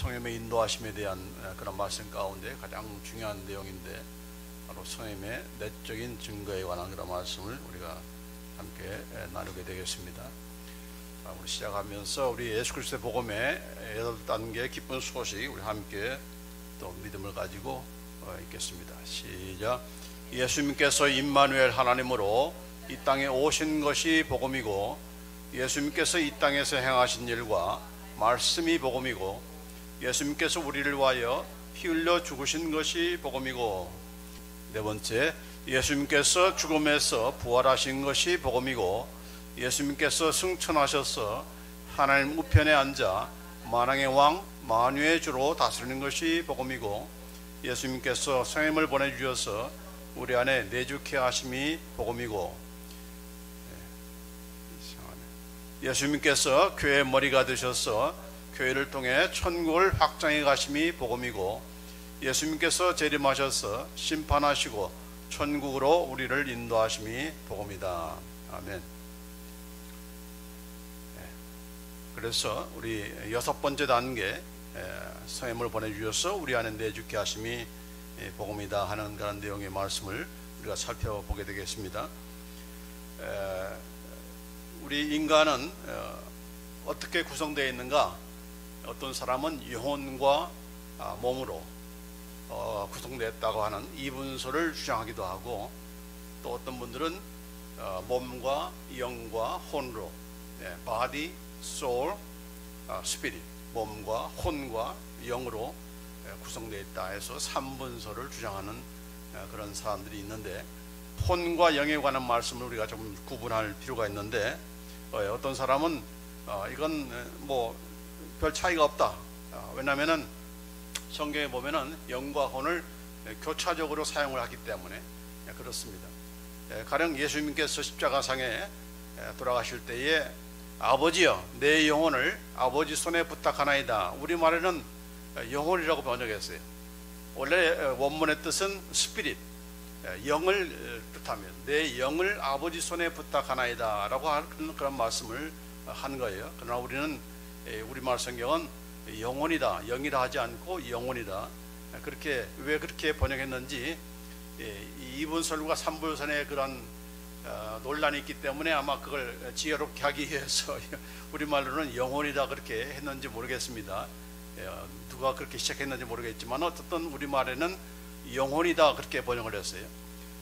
성령의 인도하심에 대한 그런 말씀 가운데 가장 중요한 내용인데, 바로 성령의 내적인 증거에 관한 그런 말씀을 우리가 함께 나누게 되겠습니다. 자, 우리 시작하면서 우리 예수 그리스도의 복음의 8단계 기쁜 소식 우리 함께 또 믿음을 가지고 읽겠습니다. 시작. 예수님께서 임마누엘 하나님으로 이 땅에 오신 것이 복음이고, 예수님께서 이 땅에서 행하신 일과 말씀이 복음이고, 예수님께서 우리를 위하여 피 흘려 죽으신 것이 복음이고, 네 번째, 예수님께서 죽음에서 부활하신 것이 복음이고, 예수님께서 승천하셔서 하나님 우편에 앉아 만왕의 왕 만유의 주로 다스리는 것이 복음이고, 예수님께서 성령을 보내주셔서 우리 안에 내주케 하심이 복음이고, 예수님께서 교회의 머리가 되셔서 교회를 통해 천국을 확장해 가심이 복음이고, 예수님께서 재림하셔서 심판하시고 천국으로 우리를 인도하심이 복음이다. 아멘. 그래서 우리 6번째 단계, 성령을 보내주셔서 우리 안에 내주케 하심이 복음이다 하는 그런 내용의 말씀을 우리가 살펴보게 되겠습니다. 우리 인간은 어떻게 구성되어 있는가? 어떤 사람은 영혼과 몸으로 구성되었다고 하는 이분소를 주장하기도 하고, 또 어떤 분들은 몸과 영과 혼으로, body, soul, spirit, 몸과 혼과 영으로 구성되어 있다 해서 3분소를 주장하는 그런 사람들이 있는데, 혼과 영에 관한 말씀을 우리가 좀 구분할 필요가 있는데, 어떤 사람은 이건 뭐 별 차이가 없다. 왜냐하면은 성경에 보면은 영과 혼을 교차적으로 사용을 하기 때문에 그렇습니다. 가령 예수님께서 십자가상에 돌아가실 때에 아버지여 내 영혼을 아버지 손에 부탁하나이다, 우리말에는 영혼이라고 번역했어요. 원래 원문의 뜻은 스피릿, 영을 뜻하면 내 영을 아버지 손에 부탁하나이다 라고 하는 그런 말씀을 한 거예요. 그러나 우리는 우리말 성경은 영혼이다, 영이라 하지 않고 영혼이다. 그렇게 왜 그렇게 번역했는지, 이분설과 삼분설의 그런 논란이 있기 때문에 아마 그걸 지혜롭게 하기 위해서 우리말로는 영혼이다 그렇게 했는지 모르겠습니다. 누가 그렇게 시작했는지 모르겠지만 어쨌든 우리말에는 영혼이다 그렇게 번역을 했어요.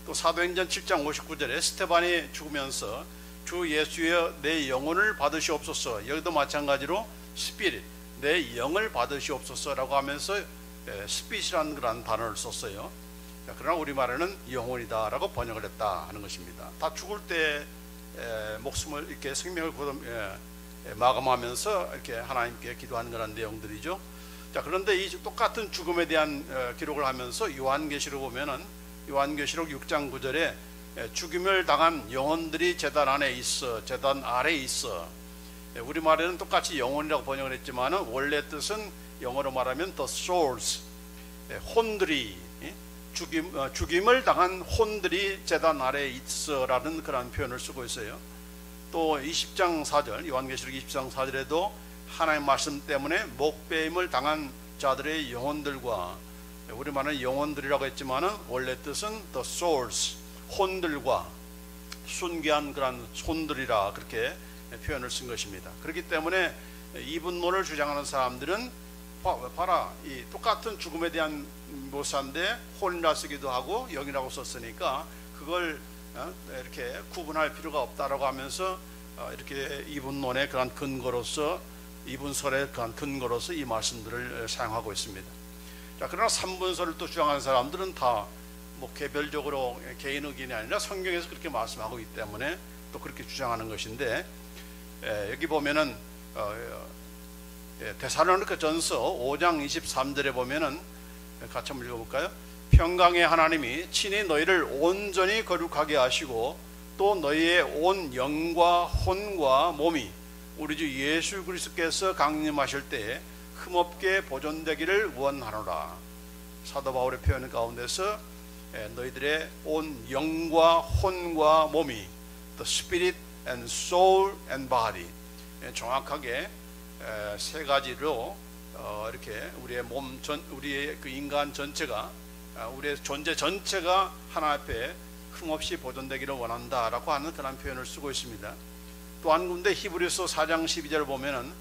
또 사도행전 7장 59절에 스테반이 죽으면서 주 예수여 내 영혼을 받으시옵소서, 여기도 마찬가지로 스피릿, 내 영을 받으시옵소서라고 하면서 스피릿이라는 그런 단어를 썼어요. 그러나 우리말에는 영혼이다 라고 번역을 했다 하는 것입니다. 다 죽을 때 목숨을 이렇게 생명을 마감하면서 이렇게 하나님께 기도하는 그런 내용들이죠. 자, 그런데 이 똑같은 죽음에 대한 기록을 하면서 요한계시록 보면은 요한계시록 6장 9절에 죽임을 당한 영혼들이 제단 안에 있어, 제단 아래에 있어. 우리말에는 똑같이 영혼이라고 번역을 했지만 원래 뜻은 영어로 말하면 the souls, 혼들이, 죽임을 당한 혼들이 제단 아래에 있어 라는 그런 표현을 쓰고 있어요. 또 20장 4절, 요한계시록 20장 4절에도 하나님의 말씀 때문에 목배임을 당한 자들의 영혼들과, 우리말은 영혼들이라고 했지만 원래 뜻은 the souls, 혼들과 순교한 그런 손들이라 그렇게 표현을 쓴 것입니다. 그렇기 때문에 이분론을 주장하는 사람들은 봐라, 이 똑같은 죽음에 대한 묘사인데 혼이라 쓰기도 하고 영이라고 썼으니까 그걸 이렇게 구분할 필요가 없다라고 하면서 이렇게 이분론의 그런 근거로서, 이분설의 그런 근거로서 이 말씀들을 사용하고 있습니다. 자, 그러나 3분설을 또 주장하는 사람들은 다 뭐 개별적으로 개인 의견이 아니라 성경에서 그렇게 말씀하고 있기 때문에 또 그렇게 주장하는 것인데, 여기 보면은 데살로니가전서 5장 23절에 보면은 같이 한번 읽어볼까요? 평강의 하나님이 친히 너희를 온전히 거룩하게 하시고 또 너희의 온 영과 혼과 몸이 우리 주 예수 그리스도께서 강림하실 때에 흠없게 보존되기를 원하노라. 사도 바울의 표현 가운데서 너희들의 온 영과 혼과 몸이, the spirit and soul and body, 정확하게 세 가지로 이렇게 우리의 우리의 그 인간 전체가 우리의 존재 전체가 하나님 앞에 흠없이 보존되기를 원한다라고 하는 그런 표현을 쓰고 있습니다. 또 한 군데 히브리서 4장 12절을 보면은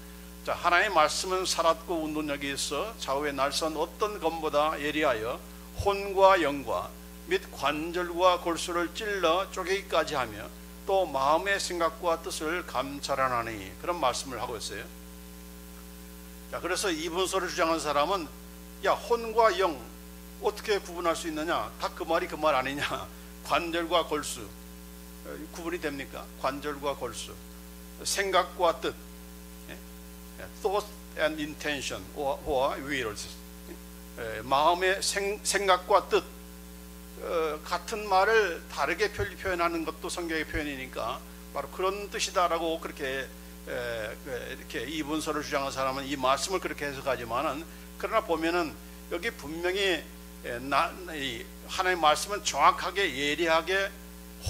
하나님의 말씀은 살았고 운동력이 있어 좌우에 날선 어떤 검보다 예리하여 혼과 영과 및 관절과 골수를 찔러 쪼개기까지 하며 또 마음의 생각과 뜻을 감찰하나니, 그런 말씀을 하고 있어요. 그래서 이분서를 주장하는 사람은 혼과 영 어떻게 구분할 수 있느냐, 다 그 말이 그 말 아니냐, 관절과 골수 구분이 됩니까? 관절과 골수, 생각과 뜻, thought and intention or will, 마음의 생각과 뜻, 같은 말을 다르게 표현하는 것도 성경의 표현이니까 바로 그런 뜻이다라고 그렇게 이렇게 이 문서를 주장한 사람은 이 말씀을 그렇게 해석하지만은, 그러나 보면은 여기 분명히 하나님의 말씀은 정확하게 예리하게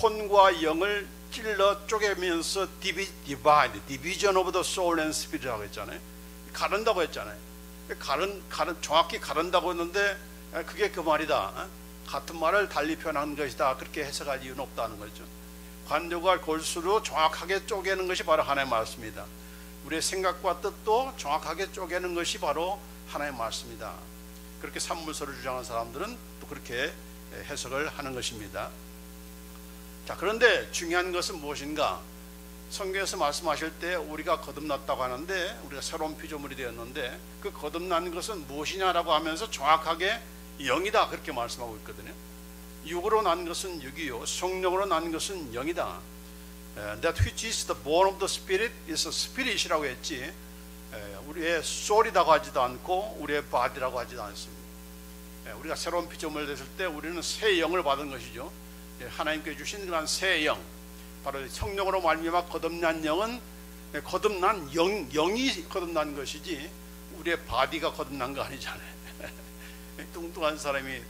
혼과 영을 찔러 쪼개면서 division of the soul and spirit라고 했잖아요. 가른다고 했잖아요. 정확히 가른다고 했는데 그게 그 말이다, 같은 말을 달리 표현한 것이다, 그렇게 해석할 이유는 없다는 거죠. 관절과 골수로 정확하게 쪼개는 것이 바로 하나님의 말씀이다. 우리의 생각과 뜻도 정확하게 쪼개는 것이 바로 하나님의 말씀이다. 그렇게 산문서를 주장하는 사람들은 또 그렇게 해석을 하는 것입니다. 그런데 중요한 것은 무엇인가? 성경에서 말씀하실 때 우리가 거듭났다고 하는데, 우리가 새로운 피조물이 되었는데 그 거듭난 것은 무엇이냐라고 하면서 정확하게 영이다, 그렇게 말씀하고 있거든요. 육으로 난 것은 육이요 성령으로 난 것은 영이다. That which is the born of the spirit is a spirit이라고 했지, 우리의 soul이라고 하지도 않고 우리의 body라고 하지도 않습니다. 우리가 새로운 피조물 됐을 때 우리는 새 영을 받은 것이죠. 하나님께 주신 그런 새 영, 바로 성령으로 말미암아 거듭난 영은 거듭난 영이 거듭난 것이지 우리의 바디가 거듭난 거 아니잖아요. 뚱뚱한 사람이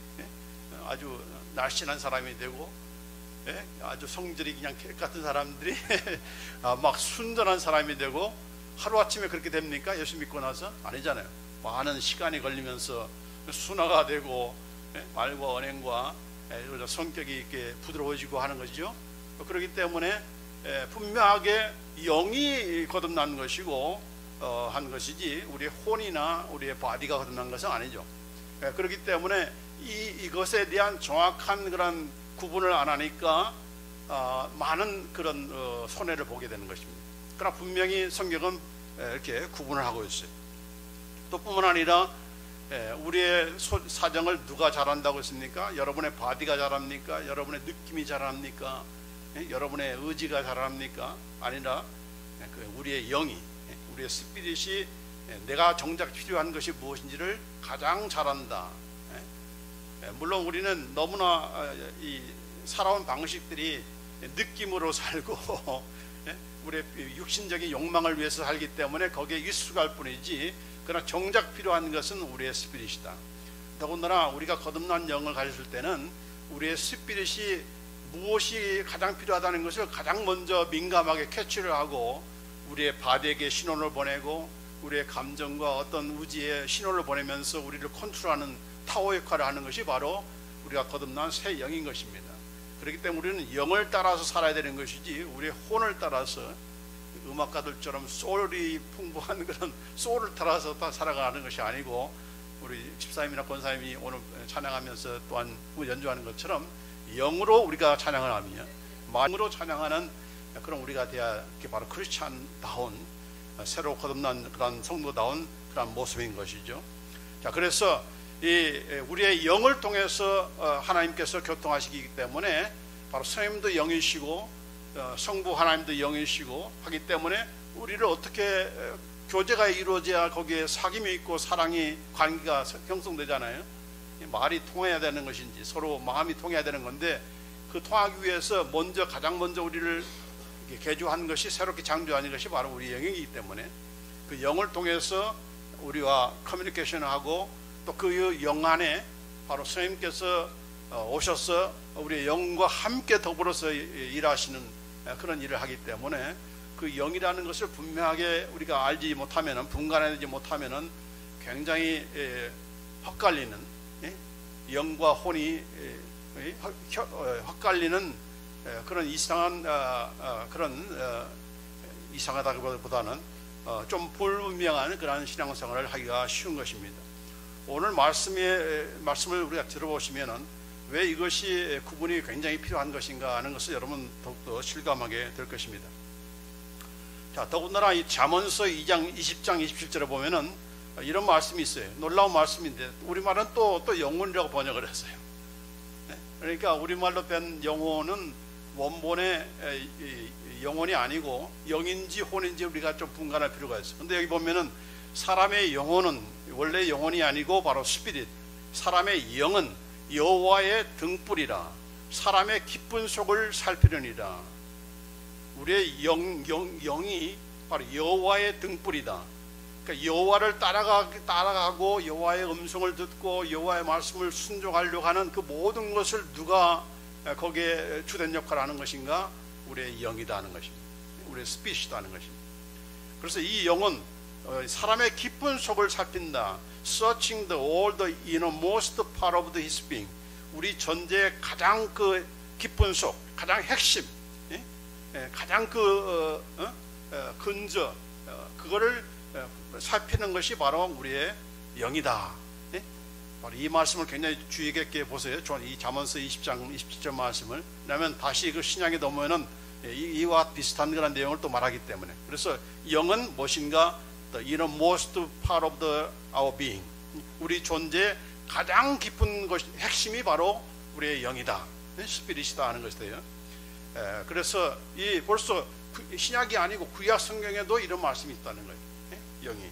아주 날씬한 사람이 되고, 아주 성질이 그냥 개 같은 사람들이 막 순전한 사람이 되고, 하루아침에 그렇게 됩니까? 예수 믿고 나서? 아니잖아요. 많은 시간이 걸리면서 순화가 되고 말과 언행과 성격이 이렇게 부드러워지고 하는 것이죠. 그렇기 때문에 분명하게 영이 거듭난 것이고 한 것이지 우리의 혼이나 우리의 바디가 거듭난 것은 아니죠. 그렇기 때문에 이것에 대한 정확한 그런 구분을 안 하니까 많은 그런 손해를 보게 되는 것입니다. 그러나 분명히 성경은 이렇게 구분을 하고 있어요. 또 뿐만 아니라 우리의 사정을 누가 잘한다고 했습니까? 여러분의 바디가 잘합니까? 여러분의 느낌이 잘합니까? 여러분의 의지가 잘합니까? 아니라 우리의 영이, 우리의 스피릿이 내가 정작 필요한 것이 무엇인지를 가장 잘한다. 물론 우리는 너무나 이 살아온 방식들이 느낌으로 살고 우리의 육신적인 욕망을 위해서 살기 때문에 거기에 익숙할 뿐이지, 그러나 정작 필요한 것은 우리의 스피릿이다. 더군다나 우리가 거듭난 영을 가졌을 때는 우리의 스피릿이 무엇이 가장 필요하다는 것을 가장 먼저 민감하게 캐치를 하고 우리의 바디에게 신호를 보내고 우리의 감정과 어떤 의지에 신호를 보내면서 우리를 컨트롤하는 타워 역할을 하는 것이 바로 우리가 거듭난 새 영인 것입니다. 그렇기 때문에 우리는 영을 따라서 살아야 되는 것이지 우리의 혼을 따라서 음악가들처럼 소울이 풍부한 그런 소울을 따라서 다 살아가는 것이 아니고, 우리 집사님이나 권사님이 오늘 찬양하면서 또한 연주하는 것처럼 영으로 우리가 찬양을 하며 마음으로 찬양하는 그런 우리가 돼야 바로 크리스찬다운, 새로 거듭난 그런 성도다운 그런 모습인 것이죠. 그래서 우리의 영을 통해서 하나님께서 교통하시기 때문에 바로 성령도 영이시고 성부 하나님도 영이시고 하기 때문에 우리를 어떻게 교제가 이루어져야 거기에 사귐이 있고 사랑이, 관계가 형성되잖아요. 말이 통해야 되는 것인지 서로 마음이 통해야 되는 건데, 그 통하기 위해서 가장 먼저 우리를 개조한 것이, 새롭게 창조하는 것이 바로 우리 영이기 때문에 그 영을 통해서 우리와 커뮤니케이션을 하고, 또 그 영 안에 바로 성령님께서 오셔서 우리의 영과 함께 더불어서 일하시는 그런 일을 하기 때문에 그 영이라는 것을 분명하게 우리가 알지 못하면은, 분간하지 못하면은 굉장히 헛갈리는, 영과 혼이 헛갈리는 그런 이상한 그런 이상하다기보다는 좀 불분명한 그런 신앙생활을 하기가 쉬운 것입니다. 오늘 말씀을 우리가 들어보시면은 왜 이것이 구분이 굉장히 필요한 것인가 하는 것을 여러분 더욱더 실감하게 될 것입니다. 자, 더군다나 이 잠언서 2장 20장 27절에 보면은 이런 말씀이 있어요. 놀라운 말씀인데 우리말은 또 영혼이라고 번역을 했어요. 그러니까 우리말로 뺀 영혼은 원본의 영혼이 아니고 영인지 혼인지 우리가 좀 분간할 필요가 있어요. 근데 여기 보면은 사람의 영혼은 원래 영혼이 아니고 바로 스피릿, 사람의 영은 여호와의 등불이라 사람의 기쁜 속을 살피려니라. 우리의 영이 바로 여호와의 등불이다. 그러니까 여호와를 따라가고 여호와의 음성을 듣고 여호와의 말씀을 순종하려고 하는 그 모든 것을 누가 거기에 주된 역할을 하는 것인가? 우리의 영이다 하는 것입니다. 우리의 스피릿이다 하는 것입니다. 그래서 이 영은 사람의 깊은 속을 살핀다. Searching all the innermost part of his being. 우리 존재의 가장 그 깊은 속, 가장 핵심, 가장 그 근저, 그거를 살피는 것이 바로 우리의 영이다. 바로 이 말씀을 굉장히 주의 깊게 보세요. 이 잠언서 20장 27절 말씀을. 왜냐하면 다시 그 신약에 넘으면은 이와 비슷한 그런 내용을 또 말하기 때문에. 그래서 영은 무엇인가? The innermost part of our being. 우리 존재의 가장 깊은 것, 핵심이 바로 우리의 영이다. 스피릿이다 하는 것이에요. 그래서 이 벌써 신약이 아니고 구약 성경에도 이런 말씀이 있다는 거예요. 영이.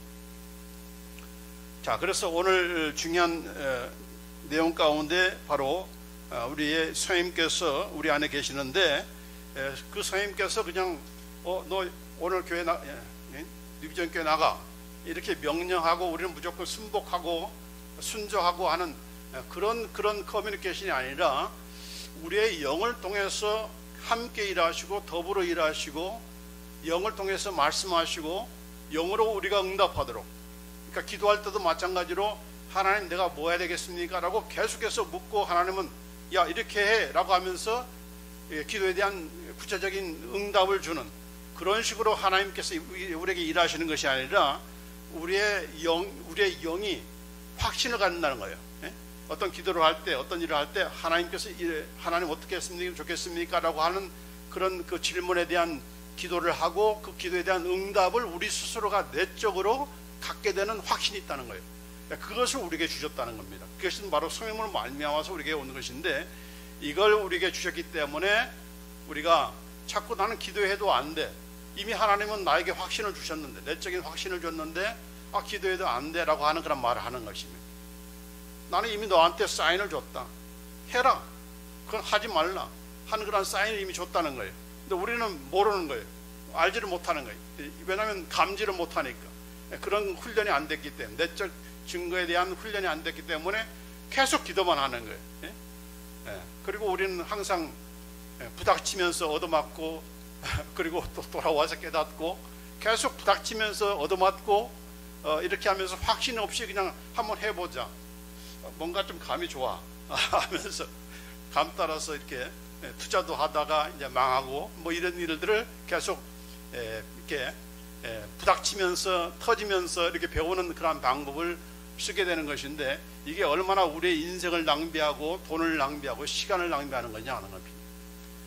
자, 그래서 오늘 중요한 내용 가운데 바로 우리의 선생님께서 우리 안에 계시는데, 그 선생님께서 그냥 너 오늘 교회 뉴비전 교회 나가 이렇게 명령하고 우리는 무조건 순복하고 순종하고 하는 그런 커뮤니케이션이 아니라 우리의 영을 통해서 함께 일하시고 더불어 일하시고 영을 통해서 말씀하시고 영으로 우리가 응답하도록. 그러니까 기도할 때도 마찬가지로 하나님 내가 뭐 해야 되겠습니까? 라고 계속해서 묻고 하나님은 야 이렇게 해 라고 하면서 기도에 대한 구체적인 응답을 주는 그런 식으로 하나님께서 우리에게 일하시는 것이 아니라 우리의 영이 확신을 갖는다는 거예요. 어떤 기도를 할 때, 어떤 일을 할 때 하나님께서 하나님 어떻게 했으면 좋겠습니까? 라고 하는 그런 그 질문에 대한 기도를 하고 그 기도에 대한 응답을 우리 스스로가 내적으로 갖게 되는 확신이 있다는 거예요. 그것을 우리에게 주셨다는 겁니다. 그것은 바로 성령으로 말미암아서 우리에게 오는 것인데, 이걸 우리에게 주셨기 때문에 우리가 자꾸 나는 기도해도 안 돼. 이미 하나님은 나에게 확신을 주셨는데, 내적인 확신을 줬는데 기도해도 안 돼 라고 하는 그런 말을 하는 것입니다. 나는 이미 너한테 사인을 줬다. 해라. 그건 하지 말라 하는 그런 사인을 이미 줬다는 거예요. 근데 우리는 모르는 거예요. 알지를 못하는 거예요. 왜냐하면 감지를 못하니까. 그런 훈련이 안 됐기 때문에, 내적 증거에 대한 훈련이 안 됐기 때문에 계속 기도만 하는 거예요. 그리고 우리는 항상 부닥치면서 얻어맞고 그리고 또 돌아와서 깨닫고 계속 부닥치면서 얻어맞고 이렇게 하면서 확신 없이 그냥 한번 해보자. 뭔가 좀 감이 좋아 하면서 감 따라서 이렇게 투자도 하다가 이제 망하고 뭐 이런 일들을 계속 이렇게 부닥치면서 터지면서 이렇게 배우는 그런 방법을 쓰게 되는 것인데, 이게 얼마나 우리의 인생을 낭비하고 돈을 낭비하고 시간을 낭비하는 거냐 하는 겁니다.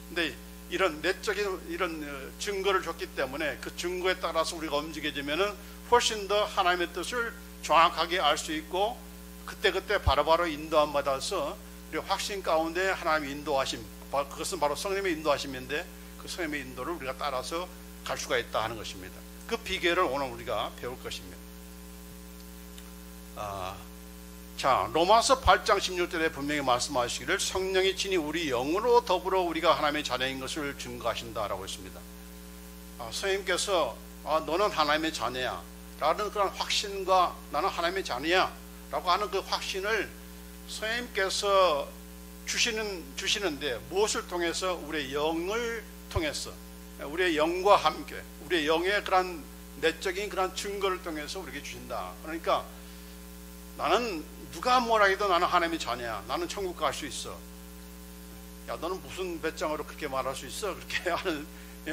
근데 이런 내적인 이런 증거를 줬기 때문에 그 증거에 따라서 우리가 움직여지면은 훨씬 더 하나님의 뜻을 정확하게 알 수 있고 그때그때 바로바로 인도함 받아서 우리 확신 가운데 하나님의 인도하심, 그것은 바로 성령의 인도하심인데 그 성령의 인도를 우리가 따라서 갈 수가 있다 하는 것입니다. 그 비결을 오늘 우리가 배울 것입니다. 자, 로마서 8장 16절에 분명히 말씀하시기를 성령이 친히 우리 영으로 더불어 우리가 하나님의 자녀인 것을 증거하신다라고 했습니다. 성령님께서 너는 하나님의 자녀야 라는 그런 확신과 나는 하나님의 자녀야 라고 하는 그 확신을 성령님께서 주시는데, 무엇을 통해서? 우리의 영을 통해서, 우리의 영과 함께 우리의 영의 그런 내적인 그런 증거를 통해서 우리에게 주신다. 그러니까 나는 누가 뭐라 해도 나는 하나님의 자녀야. 나는 천국 갈 수 있어. 야, 너는 무슨 배짱으로 그렇게 말할 수 있어? 그렇게 하는,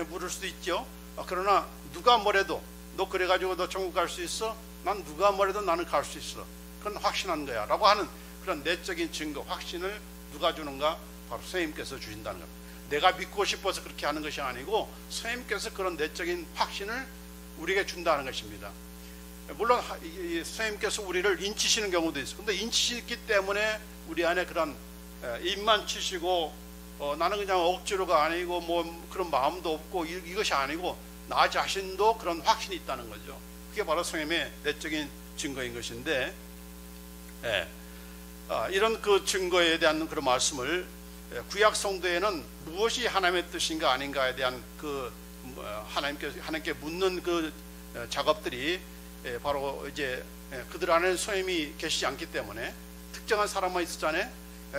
물을 수도 있죠. 그러나 누가 뭐래도 너 그래가지고 너 천국 갈 수 있어? 난 누가 뭐래도 나는 갈 수 있어. 그건 확신한 거야 라고 하는 그런 내적인 증거, 확신을 누가 주는가? 바로 선생님께서 주신다는 겁니다. 내가 믿고 싶어서 그렇게 하는 것이 아니고 선생님께서 그런 내적인 확신을 우리에게 준다는 것입니다. 물론 선생님께서 우리를 인치시는 경우도 있어요. 근데 인치시기 때문에 우리 안에 그런 입만 치시고 나는 그냥 억지로가 아니고 뭐 그런 마음도 없고 이것이 아니고 나 자신도 그런 확신이 있다는 거죠. 그게 바로 선생님의 내적인 증거인 것인데, 이런 그 증거에 대한 그런 말씀을 구약 성도에는 무엇이 하나님의 뜻인가 아닌가에 대한 그 하나님께 묻는 그 작업들이 바로 이제 그들 안에 선생님이 계시지 않기 때문에 특정한 사람만 있었잖아요.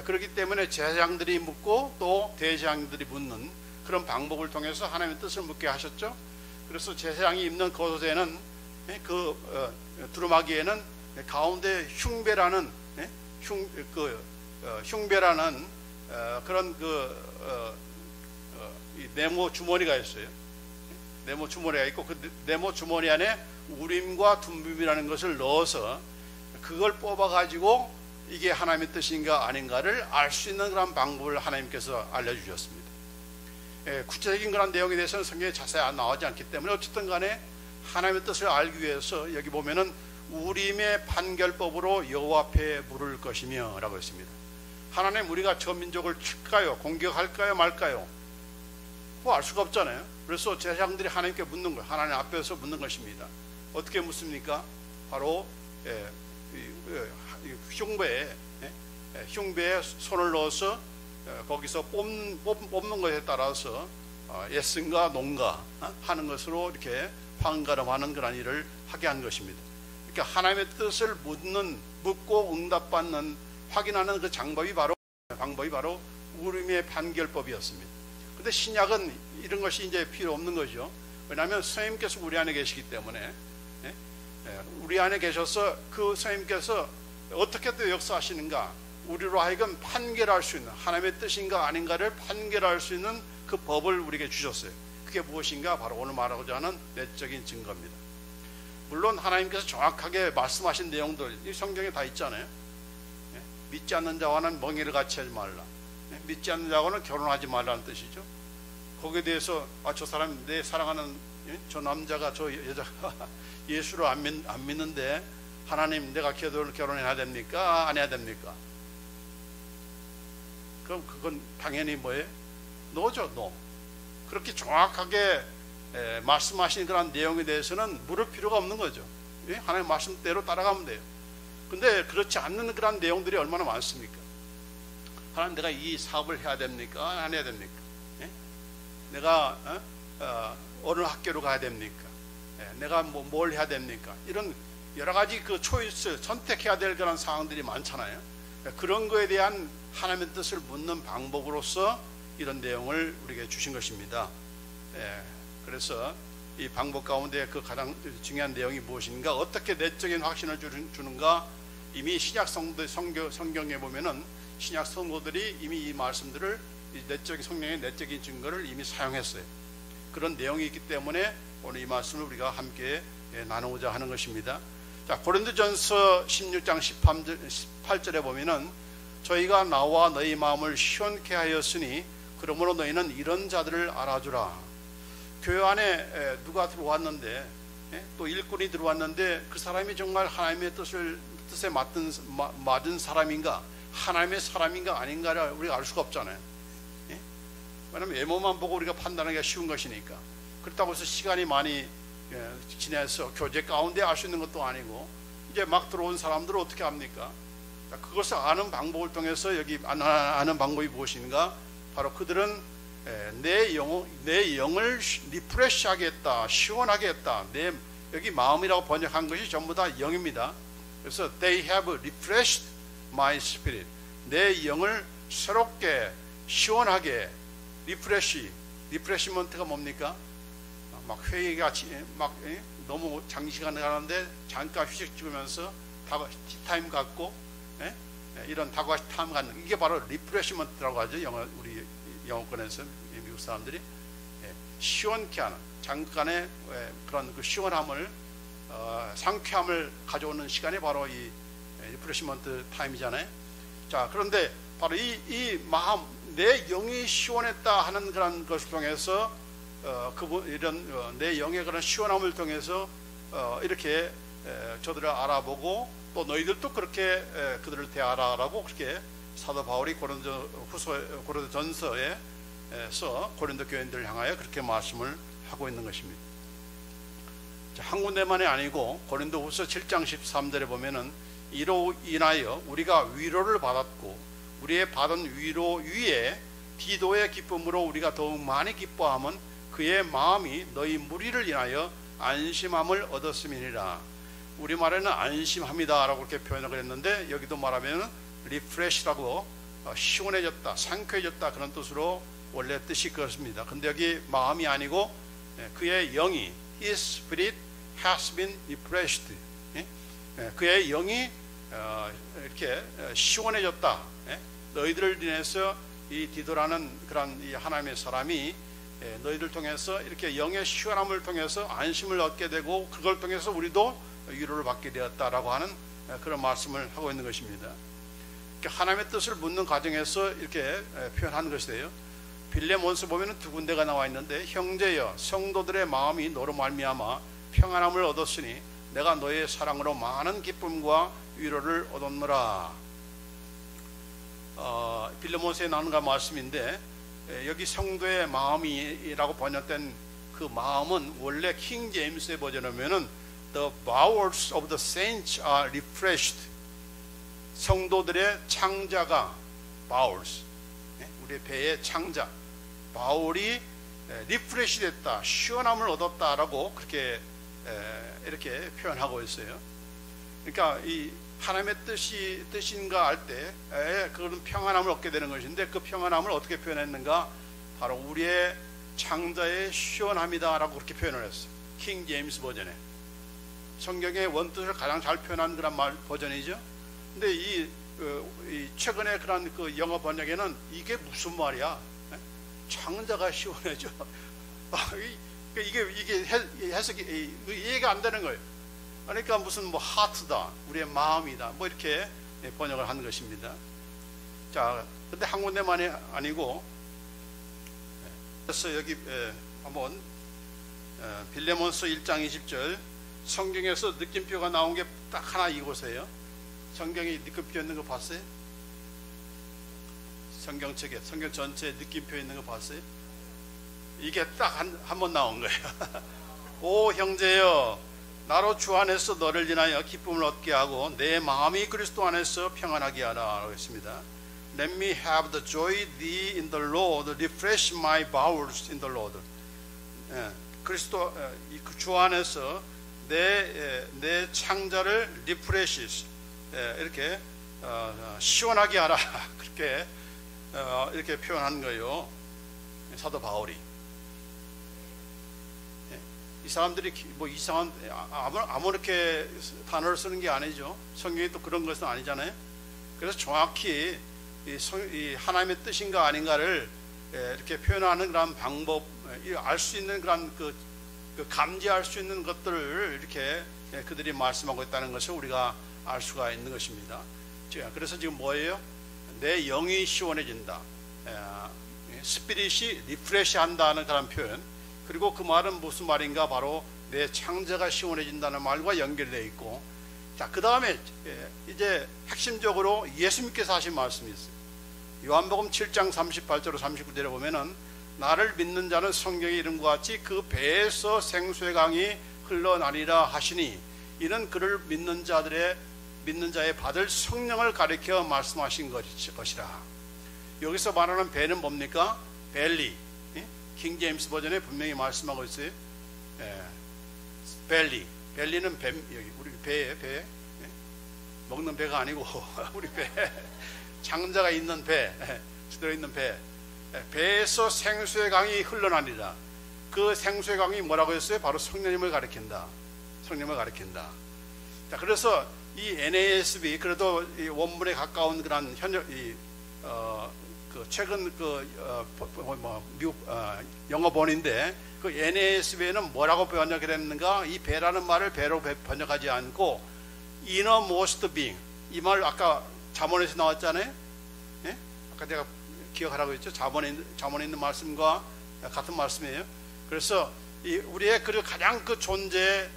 그렇기 때문에 제사장들이 묻고 또 대제사장들이 묻는 그런 방법을 통해서 하나님의 뜻을 묻게 하셨죠. 그래서 제사장이 입는 겉옷에는 그 두루마기에는 가운데 흉배라는 흉배라는 그런 네모 주머니가 있어요. 네모 주머니가 있고 그 네모 주머니 안에 우림과 둠빔이라는 것을 넣어서 그걸 뽑아 가지고 이게 하나님의 뜻인가 아닌가를 알 수 있는 그런 방법을 하나님께서 알려주셨습니다. 구체적인 그런 내용에 대해서는 성경에 자세히 나오지 않기 때문에 어쨌든 간에 하나님의 뜻을 알기 위해서 여기 보면은 우림의 판결법으로 여호와 앞에 물을 것이며 라고 했습니다. 하나님, 우리가 저 민족을 칠까요? 공격할까요? 말까요? 뭐 알 수가 없잖아요. 그래서 제사장들이 하나님께 묻는 거예요. 하나님 앞에서 묻는 것입니다. 어떻게 묻습니까? 바로 흉배에 손을 넣어서 거기서 뽑는 것에 따라서 예스인가 노인가 하는 것으로 이렇게 판가름하는 그런 일을 하게 한 것입니다. 그러니까 하나님의 뜻을 묻고 응답받는 확인하는 그 방법이 바로 우림의 판결법이었습니다. 그런데 신약은 이런 것이 이제 필요 없는 거죠. 왜냐하면 선생님께서 우리 안에 계시기 때문에 우리 안에 계셔서 그 선생님께서 어떻게 또 역사하시는가, 우리로 하여금 판결할 수 있는 하나님의 뜻인가 아닌가를 판결할 수 있는 그 법을 우리에게 주셨어요. 그게 무엇인가? 바로 오늘 말하고자 하는 내적인 증거입니다. 물론 하나님께서 정확하게 말씀하신 내용들 이 성경에 다 있잖아요. 믿지 않는 자와는 멍에를 같이 하지 말라. 믿지 않는 자와는 결혼하지 말라는 뜻이죠. 거기에 대해서 저 사람, 내 사랑하는 저 남자가 저 여자가 예수를 안 믿는데 하나님, 내가 결혼해야 됩니까? 안 해야 됩니까? 그럼 그건 당연히 뭐예요? 노죠, 노. 그렇게 정확하게 말씀하신 그런 내용에 대해서는 물을 필요가 없는 거죠. 하나님 말씀대로 따라가면 돼요. 근데 그렇지 않는 그런 내용들이 얼마나 많습니까? 하나님, 내가 이 사업을 해야 됩니까? 안 해야 됩니까? 내가 어느 학교로 가야 됩니까? 내가 뭘 해야 됩니까? 이런 여러 가지 그 초이스, 선택해야 될 그런 상황들이 많잖아요. 그런 거에 대한 하나님의 뜻을 묻는 방법으로서 이런 내용을 우리에게 주신 것입니다. 그래서 이 방법 가운데 그 가장 중요한 내용이 무엇인가, 어떻게 내적인 확신을 주는가, 이미 신약 성경에 보면은 신약 성도들이 이미 이 말씀들을 내적인 성령의 내적인 증거를 이미 사용했어요. 그런 내용이 있기 때문에 오늘 이 말씀을 우리가 함께 나누고자 하는 것입니다. 자, 고린도전서 16장 18절에 보면은 저희가 나와 너희 마음을 시원케 하였으니 그러므로 너희는 이런 자들을 알아주라. 교회 안에 누가 들어왔는데 또 일꾼이 들어왔는데 그 사람이 정말 하나님의 뜻에 맞은 사람인가, 하나님의 사람인가 아닌가를 우리가 알 수가 없잖아요. 왜냐하면 외모만 보고 우리가 판단하기가 쉬운 것이니까. 그렇다고 해서 시간이 많이 지나서 교제 가운데 알 수 있는 것도 아니고, 이제 막 들어온 사람들을 어떻게 합니까? 그것을 아는 방법을 통해서 여기 아는 방법이 무엇인가? 바로 그들은 내 영을 리프레시하게 했다, 시원하게 했다. 여기 마음이라고 번역한 것이 전부 다 영입니다. 그래서 they have refreshed my spirit. 내 영을 새롭게 시원하게 리프레시먼트가 뭡니까? 막 회의가 막 너무 장시간 가는데 잠깐 휴식 찍으면서 티타임 갖고, 예? 이런 다과시 타임 갖는, 이게 바로 리프레시먼트라고 하죠. 우리 영어권에서 미국 사람들이. 예, 시원케 하는, 잠깐의 그런 그 시원함을, 상쾌함을 가져오는 시간이 바로 이 리프레시먼트 타임이잖아요. 자, 그런데 바로 이 마음, 내 영이 시원했다 하는 그런 것을 통해서 내 영의 그런 시원함을 통해서 이렇게 저들을 알아보고, 또 너희들도 그렇게 그들을 대하라라고 그렇게 사도 바울이 고린도전서에서 고린도 교인들을 향하여 그렇게 말씀을 하고 있는 것입니다. 자, 한 군데만이 아니고 고린도후서 7장 13절에 보면은 이로 인하여 우리가 위로를 받았고 우리의 받은 위로 위에 디도의 기쁨으로 우리가 더욱 많이 기뻐함은 그의 마음이 너희 무리를 인하여 안심함을 얻었음이니라. 우리말에는 안심합니다 라고 그렇게 표현을 했는데, 여기도 말하면 리프레시라고, 시원해졌다, 상쾌해졌다, 그런 뜻으로 원래 뜻이 그렇습니다. 근데 여기 마음이 아니고 그의 영이, His Spirit has been refreshed, 그의 영이 이렇게 시원해졌다. 너희들을 인해서 이 디도라는 그런 이 하나님의 사람이 너희들 통해서 이렇게 영의 시원함을 통해서 안심을 얻게 되고, 그걸 통해서 우리도 위로를 받게 되었다라고 하는 그런 말씀을 하고 있는 것입니다. 하나님의 뜻을 묻는 과정에서 이렇게 표현하는 것이에요. 빌레몬서 보면 두 군데가 나와 있는데, 형제여 성도들의 마음이 너로 말미암아 평안함을 얻었으니 내가 너의 사랑으로 많은 기쁨과 위로를 얻었노라. 빌레몬서에 나오는 그 말씀인데, 여기 성도의 마음이라고 번역된 그 마음은 원래 킹 제임스의 버전을 보면은 The bowels of the saints are refreshed. 성도들의 창자가 bowels, 우리 배의 창자, 바울이 리프레시 됐다, 시원함을 얻었다라고 그렇게 이렇게 표현하고 있어요. 그러니까 이 하나님의 뜻인가 할 때 그런 평안함을 얻게 되는 것인데, 그 평안함을 어떻게 표현했는가? 바로 우리의 창자의 시원함이다라고 그렇게 표현을 했어요. 킹 제임스 버전에. 성경의 원뜻을 가장 잘 표현한 그런 버전이죠. 근데 이 최근에 그런 그 영어 번역에는 이게 무슨 말이야? 창자가 시원해져. 이게 해석이 이해가 안 되는 거예요. 그러니까 무슨 뭐 하트다, 우리의 마음이다, 뭐 이렇게 번역을 하는 것입니다. 자, 근데 한 군데만이 아니고, 그래서 여기 한번 빌레몬서 1장 20절 성경에서 느낌표가 나온 게 딱 하나 이곳이에요. 성경에 느낌표 있는 거 봤어요? 성경책에, 성경 전체에 느낌표 있는 거 봤어요? 이게 딱 한 번 나온 거예요. 오 형제여, 나로 주 안에서 너를 인하여 기쁨을 얻게 하고 내 마음이 그리스도 안에서 평안하게 하라 라고 했습니다. Let me have the joy thee in the Lord, refresh my bowels in the Lord. 그리스도 주 안에서 내 창자를 리프레시, 이렇게 시원하게 하라 그렇게 이렇게 표현하는 거예요, 사도 바울이. 이 사람들이 뭐 이상한 아무렇게 단어를 쓰는 게 아니죠. 성경이 또 그런 것은 아니잖아요. 그래서 정확히 이 하나님의 뜻인가 아닌가를 이렇게 표현하는 그런 방법, 알 수 있는 그런 그 감지할 수 있는 것들을 이렇게 그들이 말씀하고 있다는 것을 우리가 알 수가 있는 것입니다. 그래서 지금 뭐예요? 내 영이 시원해진다, 스피릿이 리프레시 한다는 그런 표현. 그리고 그 말은 무슨 말인가? 바로 내 창자가 시원해진다는 말과 연결되어 있고, 자, 그 다음에 이제 핵심적으로 예수님께서 하신 말씀이 있어요. 요한복음 7장 38절 39절에 보면은 나를 믿는 자는 성경에 이른 것 같이 그 배에서 생수의 강이 흘러나리라 하시니, 이는 그를 믿는 자의 받을 성령을 가리켜 말씀하신 것이라. 여기서 말하는 배는 뭡니까? 벨리. 킹 제임스 버전에 분명히 말씀하고 있어요. 벨리. 벨리는 배, 여기 우리 배, 먹는 배가 아니고 우리 배, 창자가 있는 배, 들어있는 배. 배에서 생수의 강이 흘러나리라. 그 생수의 강이 뭐라고 했어요? 바로 성령님을 가리킨다. 성령님을 가리킨다. 자, 그래서 이 NASB 그래도 이 원문에 가까운 그런 그 최근 미국 영어 본인데 그 NASB에는 뭐라고 번역이 됐는가? 이 배라는 말을 배로 번역하지 않고 innermost being, 이 말 아까 잠언에서 나왔잖아요. 예? 아까 제가 기억하라고 했죠. 잠언에 있는 말씀과 같은 말씀이에요. 그래서 우리의 그 가장 그 존재의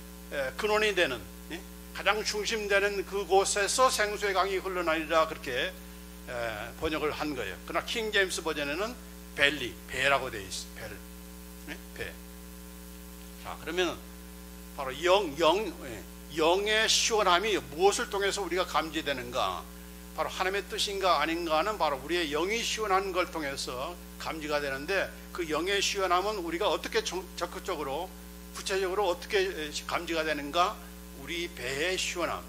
근원이 되는, 가장 중심되는 그곳에서 생수의 강이 흘러나리라, 그렇게 번역을 한 거예요. 그러나 킹 제임스 버전에는 벨리, 배라고 되어 있어요. 배. 자, 그러면 바로 영의 시원함이 무엇을 통해서 우리가 감지되는가? 바로 하나님의 뜻인가 아닌가는 바로 우리의 영이 시원한 걸 통해서 감지가 되는데, 그 영의 시원함은 우리가 어떻게 적극적으로 구체적으로 어떻게 감지가 되는가? 우리 배의 시원함,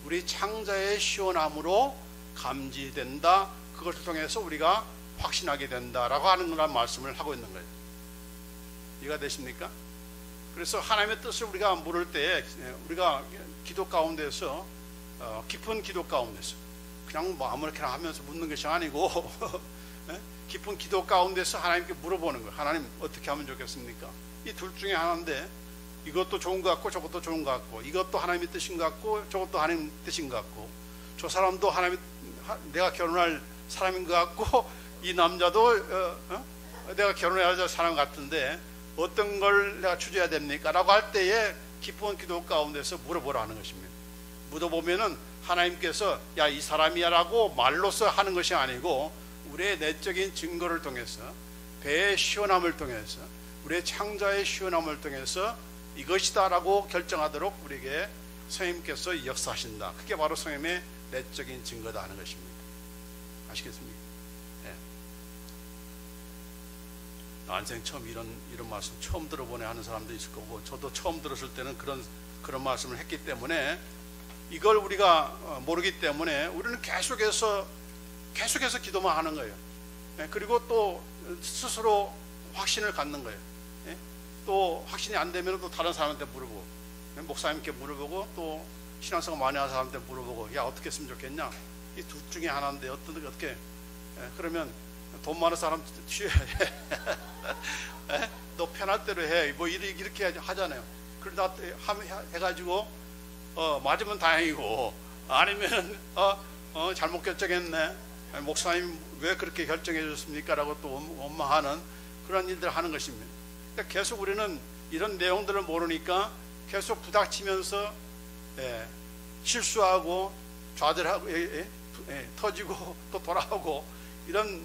우리 창자의 시원함으로 감지된다. 그것을 통해서 우리가 확신하게 된다라고 하는 그런 말씀을 하고 있는 거예요. 이해가 되십니까? 그래서 하나님의 뜻을 우리가 물을 때, 우리가 기도 가운데서 깊은 기도 가운데서 그냥 뭐 아무렇게나 하면서 묻는 것이 아니고 깊은 기도 가운데서 하나님께 물어보는 거예요. 하나님, 어떻게 하면 좋겠습니까? 이 둘 중에 하나인데, 이것도 좋은 것 같고 저것도 좋은 것 같고, 이것도 하나님의 뜻인 것 같고 저것도 하나님의 뜻인 것 같고, 저 사람도 내가 결혼할 사람인 것 같고, 이 남자도 내가 결혼해야 할 사람 같은데 어떤 걸 내가 추져야 됩니까? 라고 할 때에 깊은 기도 가운데서 물어보라는 것입니다. 물어보면은 하나님께서 야, 이 사람이야 라고 말로써 하는 것이 아니고, 우리의 내적인 증거를 통해서, 배의 시원함을 통해서, 우리의 창자의 시원함을 통해서 이것이다 라고 결정하도록 우리에게 성령님께서 역사하신다. 그게 바로 성령님의 내적인 증거다 하는 것입니다. 아시겠습니까? 네. 난생 처음 이런 말씀 처음 들어보네 하는 사람도 있을 거고, 저도 처음 들었을 때는 그런 말씀을 했기 때문에, 이걸 우리가 모르기 때문에 우리는 계속해서 기도만 하는 거예요. 그리고 또 스스로 확신을 갖는 거예요. 또 확신이 안 되면 또 다른 사람한테 물어보고, 목사님께 물어보고, 또 신앙생활 많이 하는 사람한테 물어보고, 야, 어떻게 했으면 좋겠냐? 이 둘 중에 하나인데 어떻게? 그러면 돈 많은 사람 취해야 해. 너 편할 대로 해. 뭐 이렇게 하잖아요. 그러다 해가지고 맞으면 다행이고, 아니면 잘못 결정했네. 목사님 왜 그렇게 결정해 줬습니까? 라고 또 원망하는 그런 일들을 하는 것입니다. 그러니까 계속 우리는 이런 내용들을 모르니까 계속 부닥치면서 실수하고 좌절하고 터지고 또 돌아오고 이런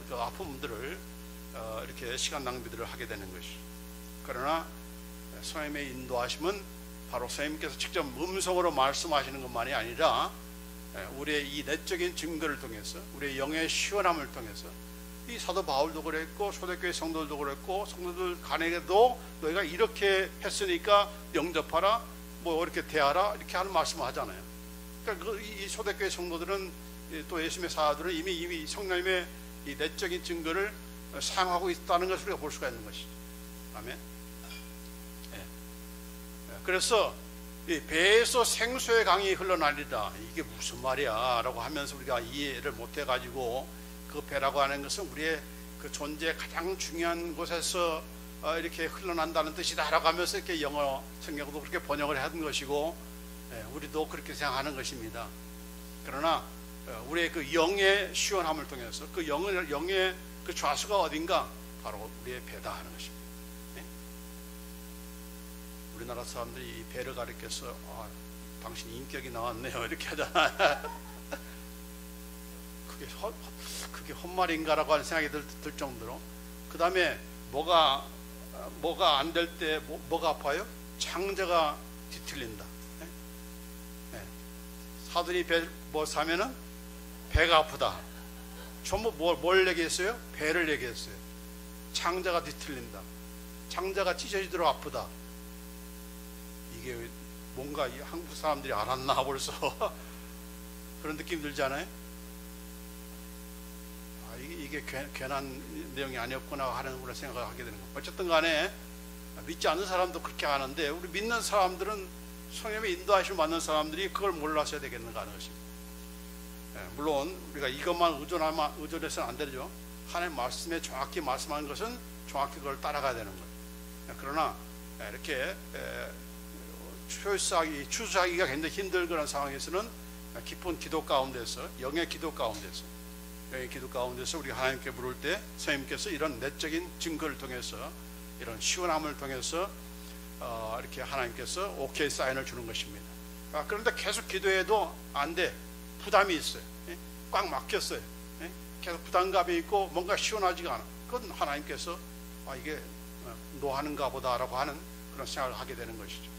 그 아픔들을 이렇게 시간 낭비들을 하게 되는 것이. 그러나 성령님의 인도하심은 바로 성령님께서 직접 음성으로 말씀하시는 것만이 아니라 우리의 이 내적인 증거를 통해서, 우리의 영의 시원함을 통해서, 이 사도 바울도 그랬고 초대교회 성도들도 그랬고, 성도들 간에도 너희가 이렇게 했으니까 영접하라, 뭐 이렇게 대하라, 이렇게 하는 말씀을 하잖아요. 그러니까 이 초대교회 성도들은, 또 예수님의 사도들은 이미 성령님의 이 내적인 증거를 사용하고 있다는 것을 우리가 볼 수가 있는 것이죠. 아멘. 그래서 이 배에서 생수의 강이 흘러나리다, 이게 무슨 말이야 라고 하면서 우리가 이해를 못해 가지고, 그 배라고 하는 것은 우리의 그 존재의 가장 중요한 곳에서 이렇게 흘러난다는 뜻이다 라고 하면서 이렇게 영어 성경도 그렇게 번역을 한 것이고, 우리도 그렇게 생각하는 것입니다. 그러나 우리의 그 영의 시원함을 통해서, 그 영의 그 좌수가 어딘가? 바로 우리의 배다 하는 것입니다. 우리나라 사람들이 이 배를 가리켜서 당신 인격이 나왔네요 이렇게 하잖아. 그게 헛말인가라고 하는 생각이 들 정도로. 그 다음에 뭐가 안 될 때 뭐가 아파요? 창자가 뒤틀린다. 사돈이 배 뭐 사면은 배가 아프다. 전부 뭘 얘기했어요? 배를 얘기했어요. 창자가 뒤틀린다. 창자가 찢어지도록 아프다. 이게 뭔가 한국 사람들이 알았나 벌써 그런 느낌 들지 않아요? 이게 괜한 내용이 아니었구나 하는 그런 생각을 하게 되는 거예요. 어쨌든 간에 믿지 않는 사람도 그렇게 하는데 우리 믿는 사람들은 성령의 인도하심을 받는 사람들이 그걸 몰랐어야 되겠는가 하는 것입니다. 물론 우리가 이것만 의존해서는 안 되죠. 하나님 말씀에 정확히 말씀하는 것은 정확히 그걸 따라가야 되는 거예요. 그러나 이렇게 추수하기가 굉장히 힘들 그런 상황에서는 깊은 기도 가운데서 영의 기도 가운데서 우리가 하나님께 부를 때 선생님께서 이런 내적인 증거를 통해서 이런 시원함을 통해서 이렇게 하나님께서 오케이 사인을 주는 것입니다. 그런데 계속 기도해도 안 돼. 부담이 있어요. 꽉 막혔어요. 계속 부담감이 있고 뭔가 시원하지가 않아. 그건 하나님께서 이게 노하는가 보다라고 하는 그런 생각을 하게 되는 것이죠.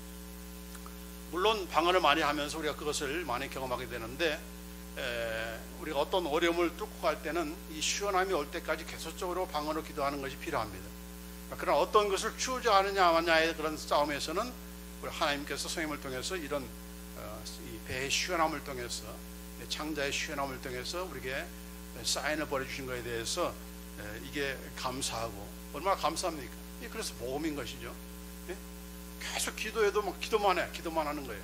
물론 방언을 많이 하면서 우리가 그것을 많이 경험하게 되는데 우리가 어떤 어려움을 뚫고 갈 때는 이 시원함이 올 때까지 계속적으로 방언으로 기도하는 것이 필요합니다. 그러나 어떤 것을 추구하느냐 마냐의 그런 싸움에서는 우리 하나님께서 성령을 통해서 이런 이 배의 시원함을 통해서 창자의 시원함을 통해서 우리에게 사인을 보내주신 것에 대해서 이게 감사하고 얼마나 감사합니까? 그래서 복음인 것이죠. 계속 기도해도 막 기도만 하는 거예요.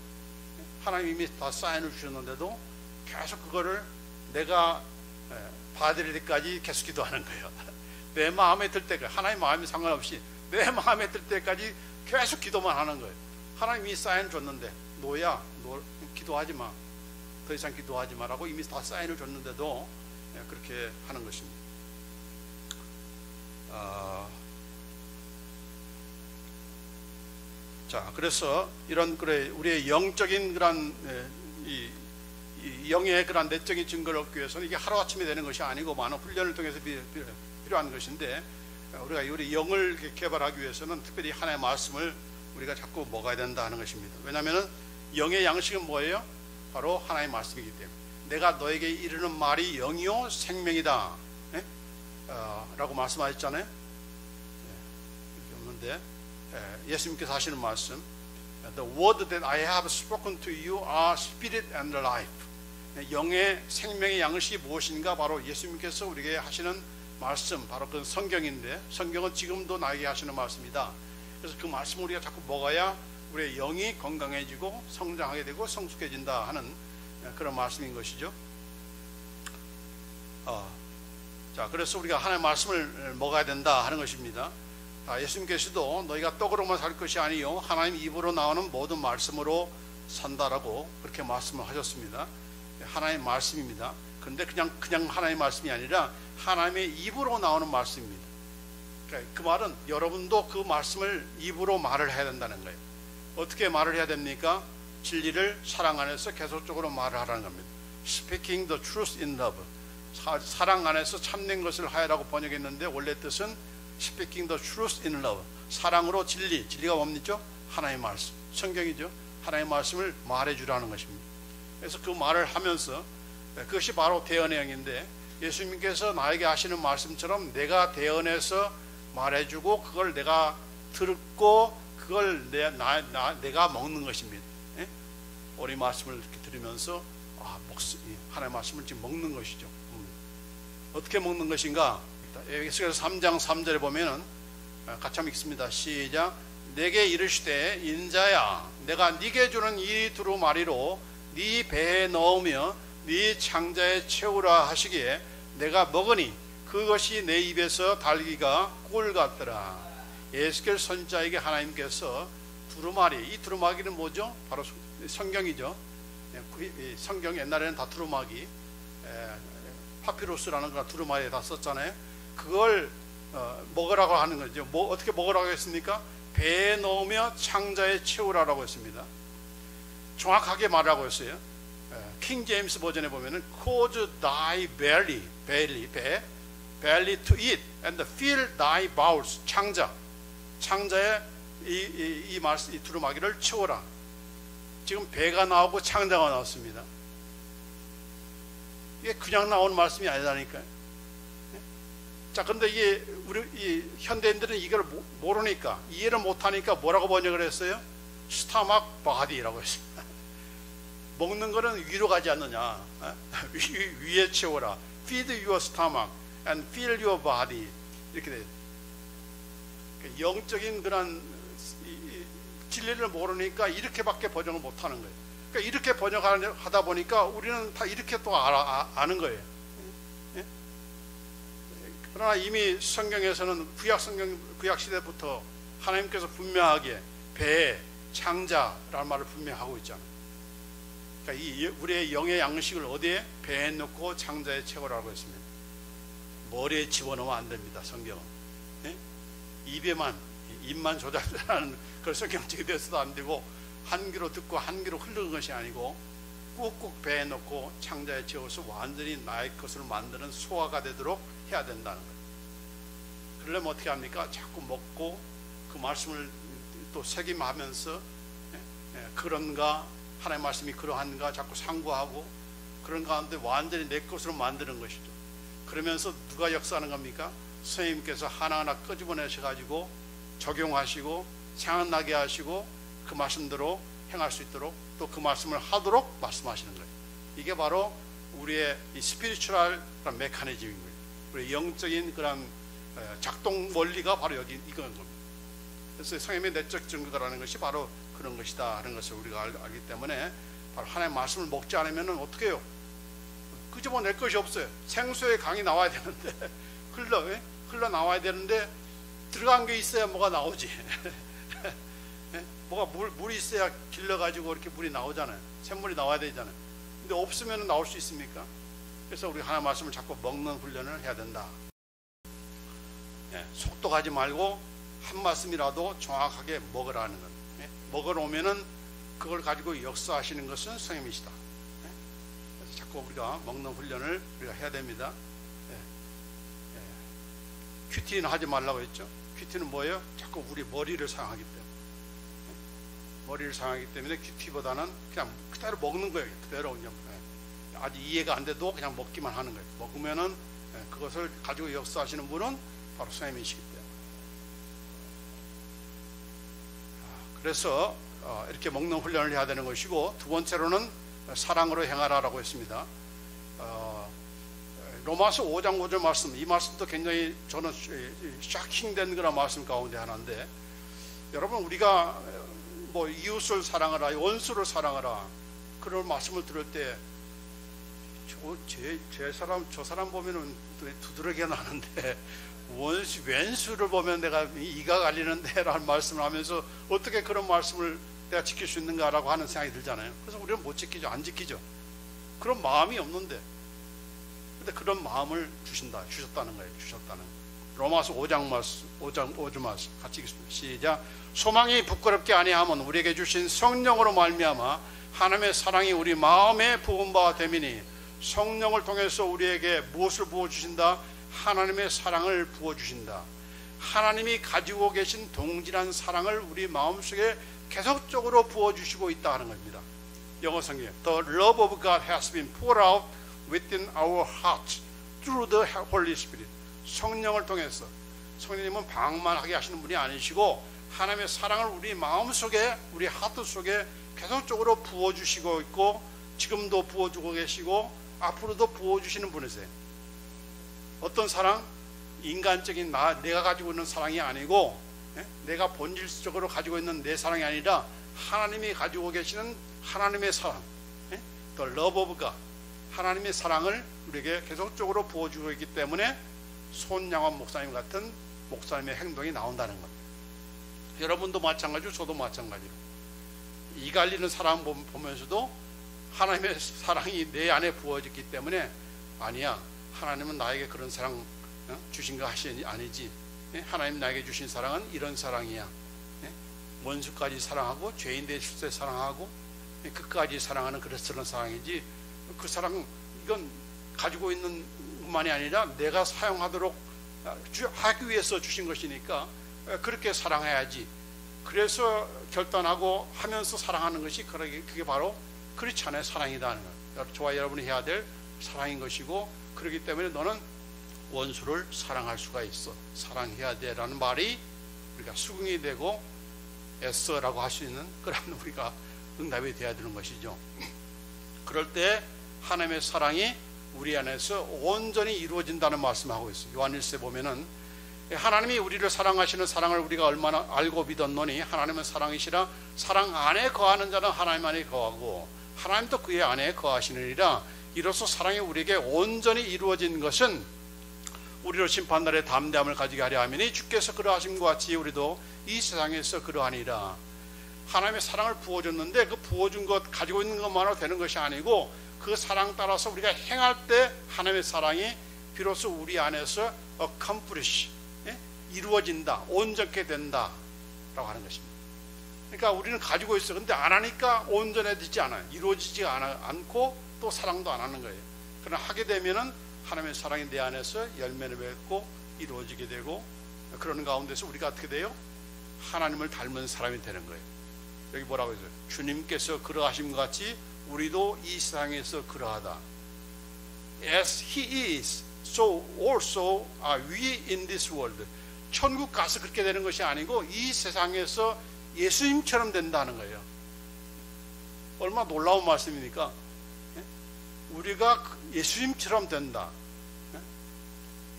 하나님이 다 사인을 주셨는데도 계속 그거를 내가 받을 때까지 계속 기도하는 거예요. 내 마음에 들 때까지, 하나님 마음이 상관없이 내 마음에 들 때까지 계속 기도만 하는 거예요. 하나님이 사인 줬는데 노야, 너 기도하지 마, 더 이상 기도하지 마라고 이미 다 사인을 줬는데도 그렇게 하는 것입니다. 자, 그래서 이런 우리의 영적인 그런 이 영의 그런 내적인 증거를 얻기 위해서는 이게 하루아침에 되는 것이 아니고 많은 훈련을 통해서 필요한 것인데 우리가 우리 영을 개발하기 위해서는 특별히 하나님의 말씀을 우리가 자꾸 먹어야 된다 하는 것입니다. 왜냐하면 영의 양식은 뭐예요? 바로 하나님의 말씀이기 때문에 내가 너에게 이르는 말이 영이요 생명이다 라고 말씀하셨잖아요. 이렇게 없는데 예수님께서 하시는 말씀 The word that I have spoken to you are spirit and life. 영의 생명의 양식이 무엇인가? 바로 예수님께서 우리에게 하시는 말씀, 바로 그 성경인데 성경은 지금도 나에게 하시는 말씀이다. 그래서 그 말씀을 우리가 자꾸 먹어야 우리의 영이 건강해지고 성장하게 되고 성숙해진다 하는 그런 말씀인 것이죠. 자, 그래서 우리가 하나님의 말씀을 먹어야 된다 하는 것입니다. 예수님께서도 너희가 떡으로만 살 것이 아니요 하나님 입으로 나오는 모든 말씀으로 산다라고 그렇게 말씀을 하셨습니다. 하나님의 말씀입니다. 그런데 그냥 하나님의 말씀이 아니라 하나님의 입으로 나오는 말씀입니다. 그러니까 그 말은 여러분도 그 말씀을 입으로 말을 해야 된다는 거예요. 어떻게 말을 해야 됩니까? 진리를 사랑 안에서 계속적으로 말을 하라는 겁니다. Speaking the truth in love. 사랑 안에서 참된 것을 하라고 번역했는데 원래 뜻은 Speaking the truth in love. 사랑으로 진리가 뭡니까? 하나님의 말씀, 성경이죠. 하나님의 말씀을 말해주라는 것입니다. 그래서 그 말을 하면서 그것이 바로 대언의 영인데 예수님께서 나에게 하시는 말씀처럼 내가 대언해서 말해주고 그걸 내가 듣고 그걸 내가 먹는 것입니다. 우리 말씀을 이렇게 들으면서 하나님의 말씀을 지금 먹는 것이죠. 어떻게 먹는 것인가? 에스겔서 3장 3절에 보면은 같이 한번 읽습니다. 시작. 내게 이르시되 인자야 내가 네게 주는 이 두루마리로 네 배에 넣으며 네 창자에 채우라 하시기에 내가 먹으니 그것이 내 입에서 달기가 꿀 같더라. 에스겔 선지자에게 하나님께서 두루마리, 이 두루마기는 뭐죠? 바로 성경이죠. 성경 옛날에는 다 두루마기, 파피루스라는 그런 두루마리에 다 썼잖아요. 그걸 먹으라고 하는 거죠. 어떻게 먹으라고 했습니까? 배에 넣으며 창자에 채우라고 했습니다. 정확하게 말하고 있어요. 킹 제임스 버전에 보면은 cause thy belly to eat and fill thy bowels. 창자에 이 두루마기를 채워라. 지금 배가 나오고 창자가 나왔습니다. 이게 그냥 나오는 말씀이 아니라니까요. 자, 근데 이게 우리 현대인들은 이걸 모르니까, 이해를 못하니까 뭐라고 번역을 했어요? 스타막 바디라고 했습니다. 먹는 거는 위로 가지 않느냐? 위에 채워라. Feed your stomach and fill your body. 이렇게 돼요. 영적인 그런 진리를 모르니까 이렇게밖에 번역을 못하는 거예요. 그러니까 이렇게 번역하다 보니까 우리는 다 이렇게 또 아는 거예요. 예? 그러나 이미 성경에서는 구약 시대부터 하나님께서 분명하게 배, 창자라는 말을 분명하고 있잖아요. 그러니까 우리의 영의 양식을 어디에? 배에 넣고 창자에 채우라고 했습니다. 머리에 집어넣으면 안 됩니다. 성경은. 예? 입만 조절하는 그런 성경책이 돼서도 안 되고, 한 귀로 듣고 한 귀로 흐르는 것이 아니고 꾹꾹 배에 넣고 창자에 채워서 완전히 나의 것을 만드는 소화가 되도록 해야 된다는 거예요. 그러려면 어떻게 합니까? 자꾸 먹고 그 말씀을 또 새김하면서 그런가, 하나님의 말씀이 그러한가 자꾸 상고하고, 그런 가운데 완전히 내 것으로 만드는 것이죠. 그러면서 누가 역사하는 겁니까? 선생님께서 하나하나 끄집어내셔가지고 적용하시고 생각나게 하시고 그 말씀대로 행할 수 있도록, 또 그 말씀을 하도록 말씀하시는 거예요. 이게 바로 우리의 이 스피리추얼 메커니즘인 거예요. 우리 영적인 그런 작동 원리가 바로 여기 이건 겁니다. 그래서 성령의 내적 증거라는 것이 바로 그런 것이다 하는 것을 우리가 알기 때문에, 바로 하나님의 말씀을 먹지 않으면 어떻게 해요? 끄집어낼 것이 없어요. 생수의 강이 나와야 되는데 흘러 나와야 되는데 들어간 게 있어야 뭐가 나오지. 뭐가 물이 있어야 길러가지고 이렇게 물이 나오잖아요. 샘물이 나와야 되잖아요. 근데 없으면 나올 수 있습니까? 그래서 우리 하나님의 말씀을 자꾸 먹는 훈련을 해야 된다. 속독하지 말고 한 말씀이라도 정확하게 먹으라는 것. 먹어놓으면은 그걸 가지고 역사하시는 것은 성령이시다. 그래서 자꾸 우리가 먹는 훈련을 우리가 해야 됩니다. 큐티는 하지 말라고 했죠. 큐티는 뭐예요? 자꾸 우리 머리를 사용하기 때문에. 머리를 사용하기 때문에 큐티보다는 그냥 그대로 먹는 거예요. 그대로 그냥 아직 이해가 안 돼도 그냥 먹기만 하는 거예요. 먹으면은 그것을 가지고 역사하시는 분은 바로 성령이시기 때문에. 그래서 이렇게 먹는 훈련을 해야 되는 것이고, 두 번째로는 사랑으로 행하라라고 했습니다. 로마서 5장 5절 말씀, 이 말씀도 굉장히 저는 샤킹된 그런 말씀 가운데 하나인데, 여러분 우리가 뭐 이웃을 사랑하라, 원수를 사랑하라 그런 말씀을 들을 때 저 사람 보면은 두드러기가 나는데 왼수를 보면 내가 이가 갈리는데 라는 말씀을 하면서 어떻게 그런 말씀을 내가 지킬 수 있는가라고 하는 생각이 들잖아요. 그래서 우리는 못 지키죠. 안 지키죠. 그런 마음이 없는데, 근데 그런 마음을 주셨다는 거예요. 로마서 5장 말씀 같이 읽겠습니다. 시작. 소망이 부끄럽게 아니하면 우리에게 주신 성령으로 말미암아 하나님의 사랑이 우리 마음에 부은 바 됨이니, 성령을 통해서 우리에게 무엇을 부어주신다? 하나님의 사랑을 부어주신다. 하나님이 가지고 계신 동질한 사랑을 우리 마음속에 계속적으로 부어주시고 있다 하는 겁니다. 영어 성경, The love of God has been poured out within our hearts through the Holy Spirit. 성령을 통해서, 성령님은 방만하게 하시는 분이 아니시고 하나님의 사랑을 우리 마음속에, 우리 하트 속에 계속적으로 부어주시고 있고, 지금도 부어주고 계시고 앞으로도 부어주시는 분이세요. 어떤 사랑? 인간적인 내가 가지고 있는 사랑이 아니고, 내가 본질적으로 가지고 있는 내 사랑이 아니라 하나님이 가지고 계시는 하나님의 사랑, The love of God, 하나님의 사랑을 우리에게 계속적으로 부어주고 있기 때문에 손양환 목사님 같은 목사님의 행동이 나온다는 겁니다. 여러분도 마찬가지고 저도 마찬가지로 이 갈리는 사람 보면서도 하나님의 사랑이 내 안에 부어졌기 때문에, 아니야, 하나님은 나에게 그런 사랑 주신 거 아니지. 하나님 나에게 주신 사랑은 이런 사랑이야. 원수까지 사랑하고 죄인 되실 때 사랑하고 끝까지 사랑하는 그런 사랑이지, 그 사랑 이건 가지고 있는 뿐만이 아니라 내가 사용하도록 하기 위해서 주신 것이니까 그렇게 사랑해야지. 그래서 결단하고 하면서 사랑하는 것이 그게 바로 크리스찬의 사랑이다 하는 거예요. 저와 여러분이 해야 될 사랑인 것이고, 그렇기 때문에 너는 원수를 사랑할 수가 있어. 사랑해야 돼라는 말이 우리가 수긍이 되고 애써라고 할 수 있는 그런 우리가 응답이 돼야 되는 것이죠. 그럴 때 하나님의 사랑이 우리 안에서 온전히 이루어진다는 말씀을 하고 있어요. 요한일서에 보면은 하나님이 우리를 사랑하시는 사랑을 우리가 얼마나 알고 믿었노니 하나님은 사랑이시라. 사랑 안에 거하는 자는 하나님 안에 거하고 하나님도 그의 안에 거하시느니라. 이로써 사랑이 우리에게 온전히 이루어진 것은 우리로 심판날에 담대함을 가지게 하려 함이니 주께서 그러하심과 같이 우리도 이 세상에서 그러하니라. 하나님의 사랑을 부어줬는데 그 부어준 것 가지고 있는 것만으로 되는 것이 아니고 그 사랑 따라서 우리가 행할 때 하나님의 사랑이 비로소 우리 안에서 accomplish, 이루어진다, 온전케 된다 라고 하는 것입니다. 그러니까 우리는 가지고 있어. 근데 안 하니까 온전해지지 않아요. 이루어지지 않고 또 사랑도 안 하는 거예요. 그러나 하게 되면은 하나님의 사랑이 내 안에서 열매를 맺고 이루어지게 되고, 그러는 가운데서 우리가 어떻게 돼요? 하나님을 닮은 사람이 되는 거예요. 여기 뭐라고 했어요? 주님께서 그러하심과 같이 우리도 이 세상에서 그러하다. As He is, so also are we in this world. 천국 가서 그렇게 되는 것이 아니고 이 세상에서 예수님처럼 된다는 거예요. 얼마나 놀라운 말씀입니까? 우리가 예수님처럼 된다.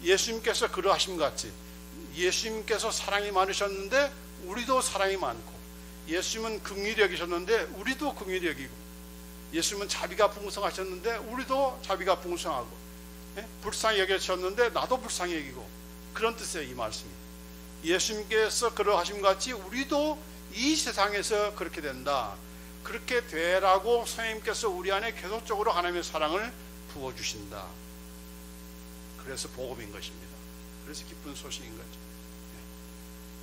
예수님께서 그러하심 같이 예수님께서 사랑이 많으셨는데 우리도 사랑이 많고, 예수님은 긍휼히 여기셨는데 우리도 긍휼히 여기고, 예수님은 자비가 풍성하셨는데 우리도 자비가 풍성하고, 불쌍히 여기셨는데 나도 불쌍히 여기고, 그런 뜻이에요. 이 말씀이 예수님께서 그러하심 같이 우리도 이 세상에서 그렇게 된다. 그렇게 되라고 성령님께서 우리 안에 계속적으로 하나님의 사랑을 부어주신다. 그래서 복음인 것입니다. 그래서 기쁜 소식인 거죠.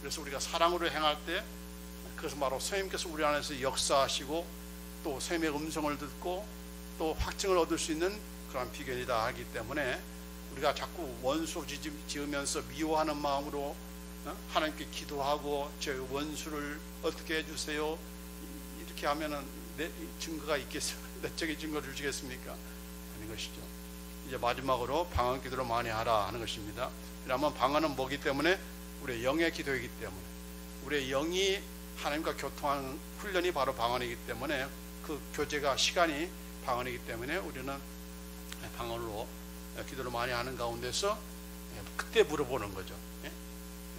그래서 우리가 사랑으로 행할 때 그것은 바로 성령님께서 우리 안에서 역사하시고 또 성령의 음성을 듣고 또 확증을 얻을 수 있는 그런 비결이다 하기 때문에 우리가 자꾸 원수 지으면서 미워하는 마음으로 하나님께 기도하고 제 원수를 어떻게 해주세요 이렇게 하면은 내 증거가 있겠어요? 내적인 증거를 주시겠습니까? 아닌 것이죠. 이제 마지막으로 방언 기도를 많이 하라 하는 것입니다. 그러면 방언은 뭐기 때문에? 우리의 영의 기도이기 때문에, 우리의 영이 하나님과 교통하는 훈련이 바로 방언이기 때문에, 그 교제가 시간이 방언이기 때문에 우리는 방언으로 기도를 많이 하는 가운데서 그때 물어보는 거죠.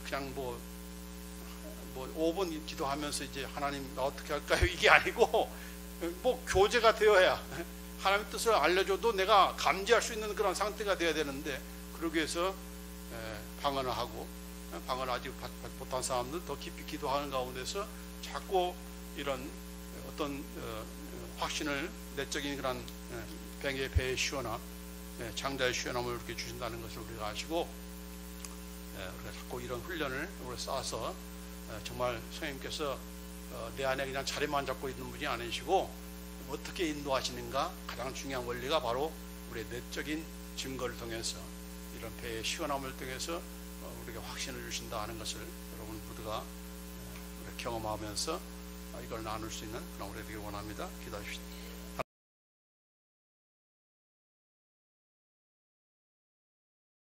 그냥 뭐 5분 기도하면서 이제 하나님 나 어떻게 할까요? 이게 아니고 뭐 교제가 되어야, 하나님 뜻을 알려줘도 내가 감지할 수 있는 그런 상태가 되어야 되는데, 그러기 위해서 방언을 하고, 방언을 아직 못한 사람들 더 깊이 기도하는 가운데서 자꾸 이런 어떤 확신을, 내적인 그런 뱅의 배의 시원함, 장자의 시원함을 이렇게 주신다는 것을 우리가 아시고, 우리가 자꾸 이런 훈련을 우리 쌓아서 정말 성령님께서 내 안에 그냥 자리만 잡고 있는 분이 아니시고 어떻게 인도하시는가, 가장 중요한 원리가 바로 우리의 내적인 증거를 통해서, 이런 배의 시원함을 통해서 우리에게 확신을 주신다 하는 것을 여러분 모두가 경험하면서 이걸 나눌 수 있는 그런 우리 되길 원합니다. 기도하십시오.